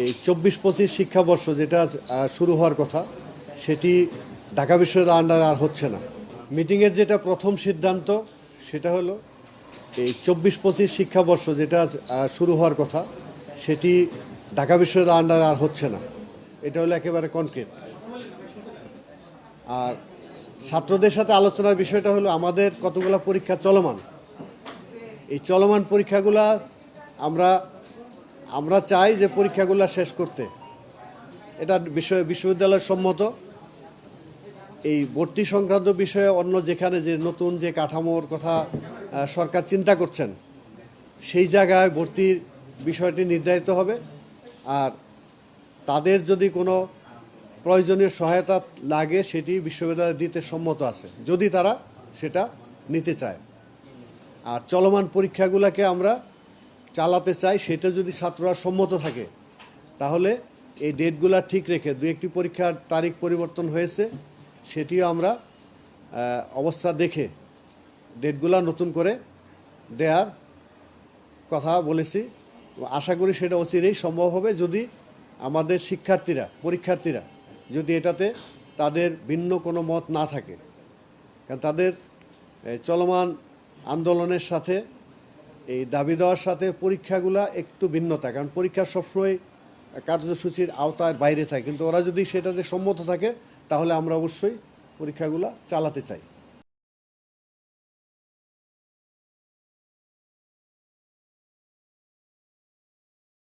এই 24-25 শিক্ষাবর্ষ যেটা শুরু হওয়ার কথা সেটি ঢাকা বিশ্ববিদ্যালয়ের আন্ডারে আর হচ্ছে না। মিটিংয়ের যেটা প্রথম সিদ্ধান্ত সেটা হলো এই 24-25 শিক্ষাবর্ষ যেটা শুরু হওয়ার কথা সেটি ঢাকা বিশ্ববিদ্যালয়ের আন্ডারে আর হচ্ছে না। এটা হলো একেবারে কনক্রিট। আর ছাত্রদের সাথে আলোচনার বিষয়টা হলো আমাদের কতগুলো পরীক্ষা চলমান। এই চলমান পরীক্ষাগুলা আমরা চাই যে পরীক্ষাগুলো শেষ করতে। এটা বিশ্ববিদ্যালয়ের সম্মত। এই ভর্তি সংক্রান্ত বিষয়ে অন্য যেখানে যে নতুন যে কাঠামোর কথা সরকার চিন্তা করছেন সেই জায়গায় ভর্তির বিষয়টি নির্ধারিত হবে। আর তাদের যদি কোনো প্রয়োজনীয় সহায়তা লাগে সেটি বিশ্ববিদ্যালয় দিতে সম্মত আছে যদি তারা সেটা নিতে চায়। আর চলমান পরীক্ষাগুলোকে আমরা চালাতে চাই, সেটা যদি ছাত্ররা সম্মত থাকে তাহলে এই ডেটগুলো ঠিক রেখে দু একটি পরীক্ষার তারিখ পরিবর্তন হয়েছে সেটিও আমরা অবস্থা দেখে ডেটগুলো নতুন করে দেওয়ার কথা বলেছি। আশা করি সেটা অচিরেই সম্ভব হবে যদি আমাদের পরীক্ষার্থীরা যদি এটাতে তাদের ভিন্ন কোনো মত না থাকে। কারণ তাদের চলমান আন্দোলনের সাথে এই দাবি দেওয়ার সাথে পরীক্ষাগুলা একটু ভিন্নতা, কারণ পরীক্ষা সবসময় কার্যসূচির আওতার বাইরে থাকে, কিন্তু ওরা যদি সেটাতে সম্মত থাকে তাহলে আমরা অবশ্যই পরীক্ষাগুলা চালাতে চাই।